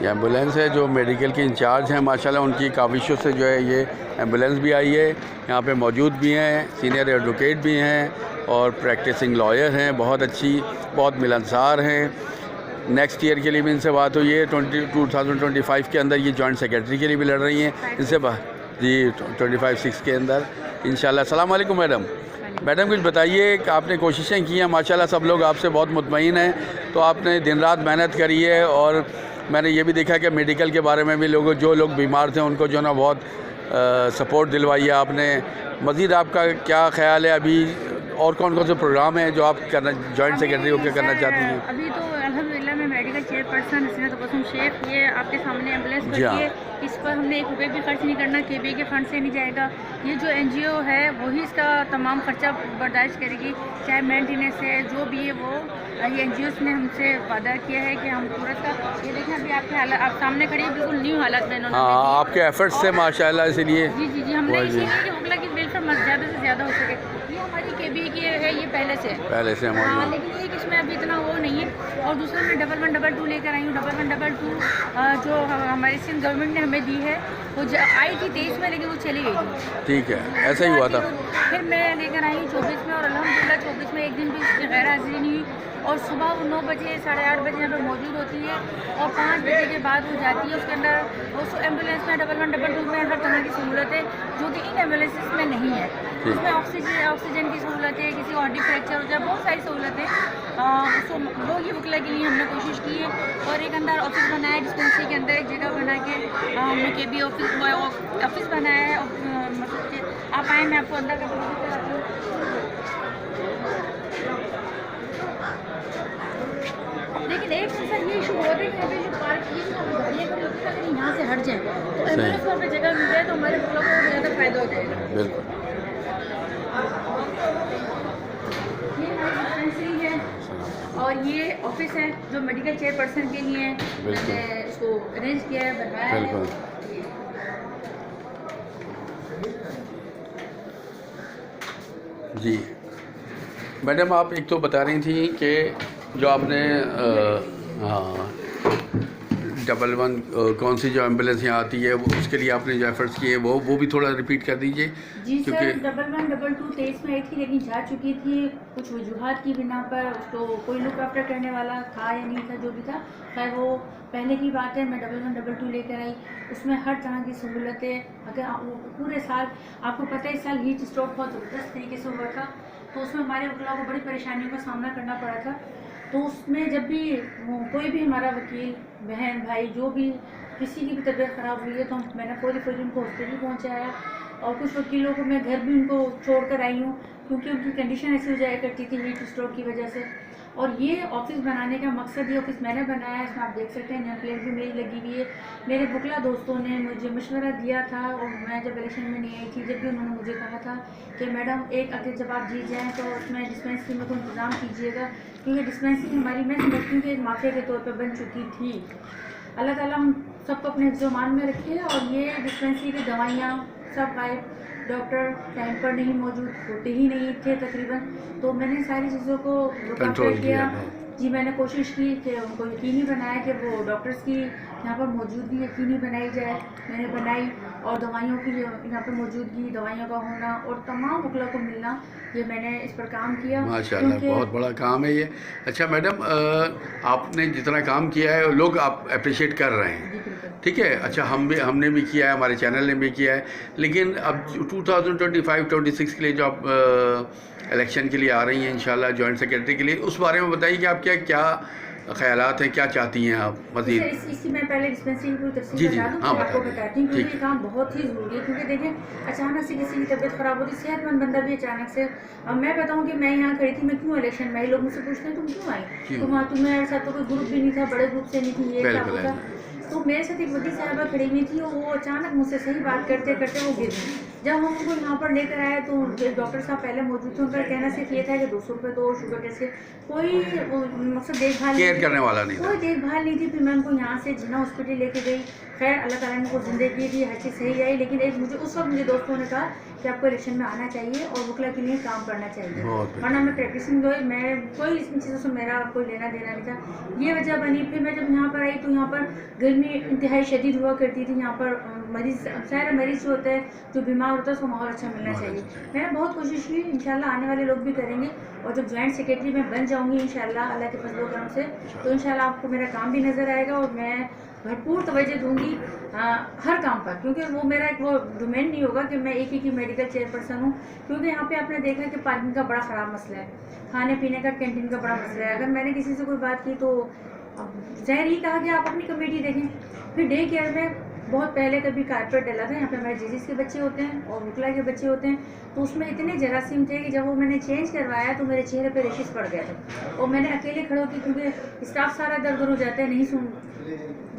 ये एम्बुलेंस है जो मेडिकल के इंचार्ज हैं माशाल्लाह, उनकी काविशों से जो है ये एम्बुलेंस भी आई है। यहाँ पे मौजूद भी हैं, सीनियर एडवोकेट भी हैं और प्रैक्टिसिंग लॉयर हैं, बहुत अच्छी, बहुत मिलनसार हैं। नेक्स्ट ईयर के लिए भी इनसे बात हुई है, 2025 के अंदर ये जॉइंट सेक्रेटरी के लिए भी लड़ रही हैं इनसे जी 25-6 के अंदर इंशाल्लाह। अस्सलाम वालेकुम मैडम। मैडम कुछ बताइए कि आपने कोशिशें की हैं माशाल्लाह, सब लोग आपसे बहुत मुतमईन हैं, तो आपने दिन रात मेहनत करी है और मैंने ये भी देखा कि मेडिकल के बारे में भी जो लोग बीमार थे उनको जो ना बहुत सपोर्ट दिलवाई है आपने। मज़ीद आपका क्या ख्याल है, अभी और कौन कौन से प्रोग्राम हैं जो आप करना जॉइंट सेक्रेटरी होकर करना चाहती हैं? अभी तो अल्हम्दुलिल्लाह मैं मेडिकल चेयरपर्सन सीनत बसुम शेख, ये आपके सामने एम्बुलेंस जी हाँ। है, इस पर हमने 1 रुपये भी खर्च नहीं करना, केबीए के फंड से नहीं जाएगा। ये जो एनजीओ है वही इसका तमाम खर्चा बर्दाश्त करेगी, चाहे मेंटेनेंस है जो भी है वो। ये एनजीओ ने हमसे वादा किया है कि हम पूरा का, ये देखें अभी आपके हालात आप सामने खड़ी है, बिल्कुल न्यू हालत में इन्होंने हाँ, आपके एफर्ट्स से माशाल्लाह, इसलिए जी हमने इसीलिए कि उगला की वेलफेयर ज़्यादा से ज़्यादा हो सके। ये हमारी केबीए की है, ये पहले से हाँ, लेकिन ये कि इसमें अभी इतना वो नहीं है। और दूसरा मैं 1122 लेकर आई हूँ। 1122 जो हमारी सिंध गवर्नमेंट ने हमें दी है, वो आई थी 23 में, लेकिन वो चली गई थी। ठीक है, ऐसा ही हुआ था। फिर मैं लेकर आई 24 में, और अल्हम्दुलिल्लाह 24 में एक दिन भी इसकी गैर हाजिरी नहीं हुई। और सुबह वो 9 बजे 8:30 बजे यहाँ पर मौजूद होती है और 5 बजे के बाद वो जाती है। उसके अंदर वो एम्बुलेंस में 1122 में हर तरह की सहूलत है जो कि इन एम्बुलेंसेस में नहीं है। उसमें ऑक्सीजन की सहूलत है, किसी हड्डी फ्रैक्चर हो जाए, बहुत सारी सहूलतें वो ये वकला के लिए हमने कोशिश की है। और एक अंदर ऑफिस बनाया है, डिस्पेंसरी के अंदर एक जगह बना के हमने केबी ऑफिस बनाया है। मतलब कि आप आए, मैं आपको अंदर का लेकिन एक से सर ये इशू होता है कि अभी जो पार्क की गाड़ियाँ कभी होती है, अगर यहाँ से हट जाए तो एम्बुलेंस वहाँ पे जगह मिल जाए तो हमारे लोगों को ज़्यादा फ़ायदा हो जाएगा। बिल्कुल। ये हमारी डिस्पेंसरी है और ये ऑफिस है जो मेडिकल चेयरपर्सन के लिए है। मैंने इसको अरेंज किया है, बनवाया है। जी मैडम, आप एक तो बता रही थी कि जो आपने 11 कौन सी जो एम्बुलेंस यहाँ आती है वो उसके लिए आपने जो एफर्ट्स किए वो भी थोड़ा रिपीट कर दीजिए। जी सर, 1122 23 में आई थी, लेकिन जा चुकी थी कुछ वजूहात की बिना पर। उसको कोई लुक आफ्टर करने वाला था या नहीं था, जो भी था, खैर वो पहले की बात है। मैं 1122 लेकर आई, उसमें हर तरह की सहूलतें। अगर पूरे साल आपको पता है, इस साल हीट स्ट्रोक बहुत ज़बरदस्त तरीके से हुआ था, तो उसमें हमारे वकीलों को बड़ी परेशानियों का सामना करना पड़ा था। तो उसमें जब भी कोई भी हमारा वकील, बहन, भाई, जो भी किसी की भी तबीयत ख़राब हुई है तो मैंने फौरी उनको हॉस्पिटल पहुँचाया। और कुछ वकीलों को मैं घर भी उनको छोड़ कर आई हूँ, क्योंकि उनकी कंडीशन ऐसी हो जाया करती थी हीट स्ट्रोक की वजह से। और ये ऑफिस बनाने का मकसद, ये ऑफिस मैंने बनाया है, इसमें आप देख सकते हैं नेम प्लेट भी मेरी लगी हुई है। मेरे बुकला दोस्तों ने मुझे मशवरा दिया था, और मैं जब इलेक्शन में नहीं आई थी, जब भी उन्होंने मुझे कहा था कि मैडम एक अगर जब आप जीत जाएँ तो उसमें डिस्पेंसरी में कोई इंतज़ाम कीजिएगा, क्योंकि डिस्पेंसरी हमारी, मैं समझती हूँ कि एक माफिया के तौर पर बन चुकी थी। अल्लाह ताला हम सबको अपने ज़ुबान में रखे। और ये डिस्पेंसरी की दवाइयाँ सब गायब, डॉक्टर टाइम पर नहीं मौजूद होते ही नहीं थे तकरीबन। तो मैंने सारी चीज़ों को कंट्रोल किया। जी, मैंने कोशिश की कि उनको यकीनी बनाया कि वो डॉक्टर्स की यहाँ पर मौजूदगी यकीनी बनाई जाए। मैंने बनाई, और दवाइयों की यहाँ पर मौजूदगी, दवाइयों का होना और तमाम वकला को मिलना, ये मैंने इस पर काम किया। माशाल्लाह, बहुत बड़ा काम है ये। अच्छा मैडम, आपने जितना काम किया है लोग आप अप्रिशिएट कर रहे हैं, ठीक है। अच्छा, हमने भी किया है, हमारे चैनल ने भी किया है, लेकिन अब 2025-26 के लिए जो आप इलेक्शन के लिए आ रही हैं इंशाल्लाह जॉइंट सेक्रेटरी के लिए, उस बारे में बताइए कि आप क्या ख्यालात हैं, क्या चाहती हैं आप मज़ीद? इसकी मैं पहले डिस्पेंसरी की पूरी तफसील जी बता दूँ, हाँ, आपको बताती हूँ, क्योंकि ये काम बहुत ही ज़रूरी है। क्योंकि देखें, अचानक से किसी की तबीयत ख़राब होती, सेहतमंद बंदा भी अचानक से, मैं बताऊँ कि मैं यहाँ खड़ी थी, मैं क्यों इलेक्शन में आई, लोग मुझसे पूछते हैं तुम क्यों आई, तुम्हारे साथ तो कोई ग्रुप भी नहीं था, बड़े ग्रुप से नहीं थी, ये क्या होता। तो मेरे साथ एक वकील साहबा खड़ी हुई थी, वो अचानक मुझसे सही बात करते करते वो गिर गई। जब हम उनको यहाँ पर लेकर आए तो डॉक्टर साहब पहले मौजूद थे, उनका कहना सिर्फ ये था कि 200 रुपये दो, शुगर टेस्ट के, कोई मकसद देखभाल केयर करने वाला नहीं, कोई देखभाल नहीं थी। फिर मैं उनको यहाँ से जिन्ना हॉस्पिटल लेके गई। खैर अल्लाह ताला ने उनको ज़िंदगी दी, हर चीज़ सही आई। लेकिन एक मुझे उस वक्त मुझे दोस्तों ने कहा कि आपको इलेक्शन में आना चाहिए और वकला के लिए काम करना चाहिए, बहुत वरना मैं प्रैक्टिसिंग लॉयर, मैं कोई इन चीज़ों से मेरा कोई लेना देना नहीं था। ये वजह बनी। फिर मैं जब यहाँ पर आई तो यहाँ पर गर्मी इंतहाई शदीद हुआ करती थी। यहाँ पर मरीज़, सारे मरीज़ जो होते हैं, जो बीमार होता है, उसको माहौल अच्छा मिलना चाहिए। मैंने बहुत कोशिश की, इंशाल्लाह आने वाले लोग भी करेंगे। और जब जॉइंट सेक्रेटरी मैं बन जाऊँगी इंशाल्लाह अल्लाह के फजल करम से, तो इंशाल्लाह आपको मेरा काम भी नज़र आएगा और मैं भरपूर तवज्जो दूंगी हर काम पर, क्योंकि वो मेरा एक वो डोमेन नहीं होगा कि मैं एक ही की मेडिकल चेयरपर्सन हूँ। क्योंकि यहाँ पे आपने देखा कि पार्किंग का बड़ा ख़राब मसला है, खाने पीने का, कैंटीन का बड़ा मसला है। अगर मैंने किसी से कोई बात की तो ज़ाहिर ही कहा कि आप अपनी कमेटी देखें। फिर डे केयर में बहुत पहले कभी कारपेट डला था, यहाँ पे हमारे जीजीस के बच्चे होते हैं और वकला के बच्चे होते हैं, तो उसमें इतने जरासीम थे कि जब वो मैंने चेंज करवाया तो मेरे चेहरे पे रेशेस पड़ गए थे और मैंने अकेले खड़े होकर, क्योंकि स्टाफ सारा दर्द हो जाता है, नहीं सुन,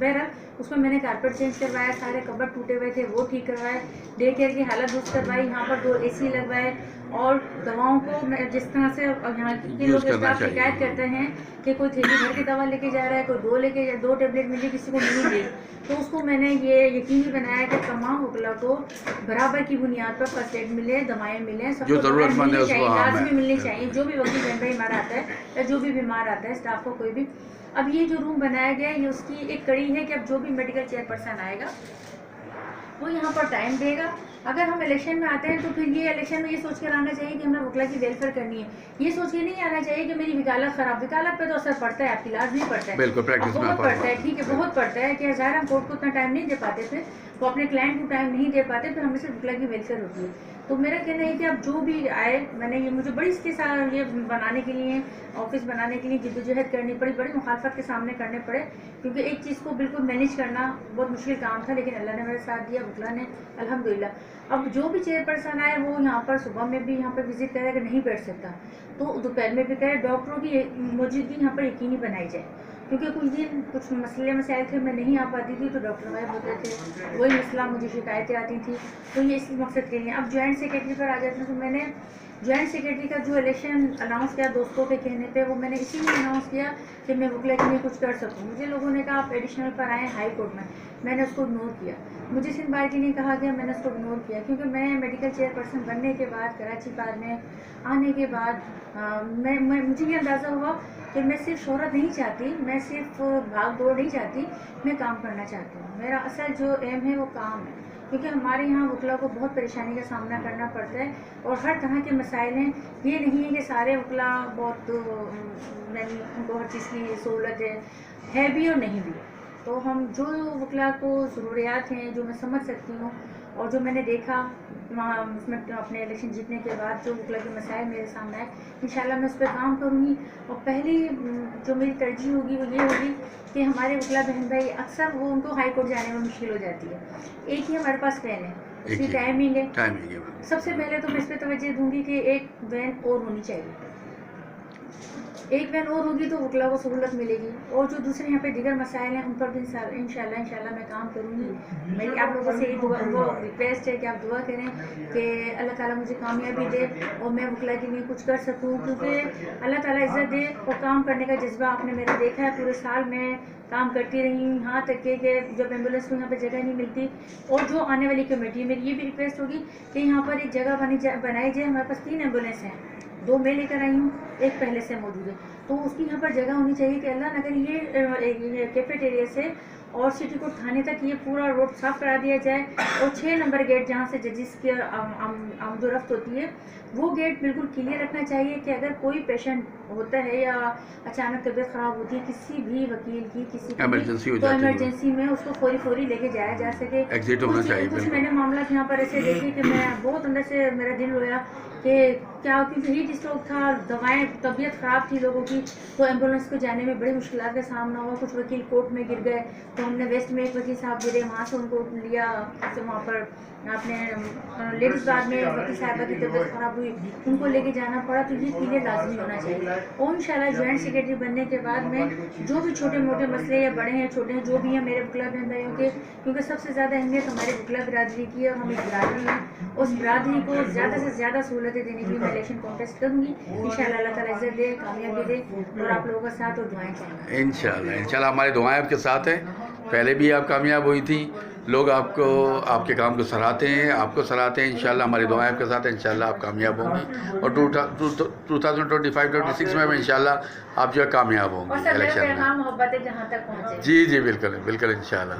बहरहाल उसमें मैंने कारपेट चेंज करवाया, सारे कबर्ड टूटे हुए थे वो ठीक करवाए, डे केयर की हालत दुरुस्त करवाई, यहाँ पर 2 AC लगवाए और दवाओं को मैं जिस तरह से यहाँ के लोग स्टाफ शिकायत करते हैं कि कोई थैली भर के दवा लेके जा रहा है, कोई 2 टेबलेट मिली, किसी को नहीं मिली, तो उसको मैंने ये यकीनी बनाया कि तमाम वकला को बराबर की बुनियाद पर फर्स्ट एड मिले, दवाएं मिलें, सबको जरूरतमंद है उसको लाजमी मिलनी चाहिए। जो भी वकील बन भाई हमारा आता है या जो भी बीमार आता है स्टाफ को कोई भी। अब ये जो रूम बनाया गया है ये उसकी एक कड़ी है कि अब जो भी मेडिकल चेयरपर्सन आएगा वो यहाँ पर टाइम देगा। अगर हम इलेक्शन में आते हैं तो फिर ये इलेक्शन में ये सोच कर आना चाहिए कि हमें वकला की वेलफेयर करनी है, ये सोच के नहीं आना चाहिए कि मेरी वकालत खराब। वकालत पे तो असर पड़ता है, आपकी इलाज नहीं पड़ता है, बिल्कुल प्रैक्टिस में बहुत पड़ता है, ठीक है, बहुत पड़ता है कि ज़ाहिर हम कोर्ट को उतना टाइम नहीं दे पाते थे, वो अपने क्लाइंट को टाइम नहीं दे पाते, फिर हमें सिर्फ वकला की वेलफेयर होती है। तो मेरा कहना है कि अब जो भी आए, मैंने ये मुझे बड़ी इसके साथ ये बनाने के लिए, ऑफिस बनाने के लिए जिद्दोजहद करनी पड़ी, बड़ी मुखालफत के सामने करने पड़े, क्योंकि एक चीज़ को बिल्कुल मैनेज करना बहुत मुश्किल काम था, लेकिन अल्लाह ने मेरे साथ दिया, वकला ने, अल्हम्दुलिल्लाह। अब जो भी चेयरपर्सन आए वो यहाँ पर सुबह में भी यहाँ पर विजिट करे, अगर नहीं बैठ सकता तो दोपहर में भी करे, डॉक्टरों की मौजूदगी यहाँ पर यकीनी बनाई जाए, क्योंकि कुछ दिन कुछ मसले मसाइल थे, मैं नहीं आ पाती थी तो डॉक्टर गायब होते थे, वही मसला, मुझे शिकायतें आती थी, तो ये इस मकसद के लिए। अब जॉइंट सेक्रेटरी पर आ जाते हैं, तो मैंने जॉइंट सेक्रेटरी का जो इलेक्शन अनाउंस किया दोस्तों के कहने पे, वो मैंने इसीलिए अनाउंस किया कि मैं वकला के लिए कुछ कर सकूँ। मुझे लोगों ने कहा आप एडिशनल पर आएँ हाई कोर्ट में, मैंने उसको इग्नोर किया। मुझे सिंध बार के लिए कहा गया, मैंने उसको इग्नोर किया, क्योंकि मैं मेडिकल चेयरपर्सन बनने के बाद कराची बार में आने के बाद मुझे ये अंदाज़ा हुआ कि मैं सिर्फ शोहरत नहीं चाहती, मैं सिर्फ भाग दौड़ नहीं चाहती, मैं काम करना चाहती हूँ। मेरा असल जो एम है वो काम है, क्योंकि हमारे यहाँ वकला को बहुत परेशानी का सामना करना पड़ता है और हर तरह के मसाइल हैं। ये नहीं है कि सारे वकला बहुत उनको हर चीज़ की सहूलत है भी और नहीं भी। तो हम जो वकला को ज़रूरियात हैं, जो मैं समझ सकती हूँ और जो मैंने देखा वहाँ उसमें अपने इलेक्शन जीतने के बाद जो वकला के मसाइल मेरे सामने आए, इंशाल्लाह मैं उस पर काम करूँगी। और पहली जो मेरी तरजीह होगी वो ये होगी कि हमारे वकला बहन भाई अक्सर वो उनको हाई कोर्ट जाने में मुश्किल हो जाती है। एक ही हमारे पास वैन है, उसकी टाइमिंग है, सबसे पहले तो मैं इस पर तवज्जो दूँगी कि एक वैन और होनी चाहिए, एक वैन और होगी तो वकला को सहूलत मिलेगी। और जो दूसरे यहाँ पे दीगर मसाइल हैं उन पर भी इंशाल्लाह मैं काम करूँगी। मेरी आप लोगों से वो रिक्वेस्ट है कि आप दुआ करें कि अल्लाह ताला मुझे कामयाबी दे और मैं वकला के लिए कुछ कर सकूँ, क्योंकि अल्लाह ताला इज़्ज़त दे और काम करने का जज्बा आपने मेरा देखा है। पूरे साल में काम करती रही हूँ, यहाँ तक कि जब एम्बुलेंस को यहाँ पर जगह नहीं मिलती। और जो आने वाली कमेटी है, मेरी ये भी रिक्वेस्ट होगी कि यहाँ पर एक जगह बनाई जाए। हमारे पास 3 एम्बुलेंस हैं, 2 मैं लेकर आई हूँ, एक पहले से मौजूद है, तो उसकी यहाँ पर जगह होनी चाहिए कि अल्लाह नगर ये कैफेटेरिया से और सिटी कोर्ट थाने तक ये पूरा रोड साफ करा दिया जाए। और 6 नंबर गेट जहाँ से जजिस की आमदोरफ्त होती है वो गेट बिल्कुल क्लियर रखना चाहिए कि अगर कोई पेशेंट होता है या अचानक तबीयत ख़राब होती है किसी भी वकील की, किसी इमरजेंसी हो तो जाती है, इमरजेंसी में उसको फौरी लेके जाया जा सके। एग्जिट होना चाहिए। कुछ मैंने मामला यहाँ पर ऐसे देखे कि मैं बहुत अंदर से मेरा दिल रोया कि क्या, क्योंकि हीट स्ट्रोक था, दवाएं, तबीयत ख़राब थी लोगों की, तो एम्बुलेंस को जाने में बड़ी मुश्किलात का सामना हुआ। कुछ वकील कोर्ट में गिर गए, तो हमने वेस्ट में एक वकील साहब गिरे, वहाँ से उनको लिया, तो वहाँ पर अपने लेडीज़ बार में वकील साहबा की तबीयत ख़राब हुई, उनको लेके जाना पड़ा। तो ये क्लियर लाजमी होना चाहिए। और इंशाल्लाह जॉइंट सेक्रेटरी बनने के बाद में जो भी छोटे मोटे मसले या बड़े हैं छोटे हैं जो भी हैं मेरे वकला बहन भाइयों के, क्योंकि सबसे ज़्यादा अहमियत हमारे वकला बिरादरी की है और हम एक बिरादरी हैं, उस बिरादरी को ज़्यादा से ज़्यादा सहूलतें देने के लिए मैं इलेक्शन कॉन्टेस्ट करूँगी। इंशाल्लाह अल्लाह ताला इज़्ज़त दे, कामयाबी दे और आप लोगों का साथ और दुआएं चाहिए। इंशाल्लाह हमारी दुआएं आपके साथ हैं। पहले भी आप कामयाब हुई थी लोग आपको आपके काम को सराहते हैं, आपको सराहते हैं। इंशाल्लाह हमारी दुआएं आपके साथ हैं, इंशाल्लाह आप कामयाब होंगे और 2025-26 में भी इंशाल्लाह आप जो है कामयाब होंगे इलेक्शन में। मोहब्बत जहाँ तक पहुँचे। जी जी बिल्कुल बिल्कुल इंशाल्लाह।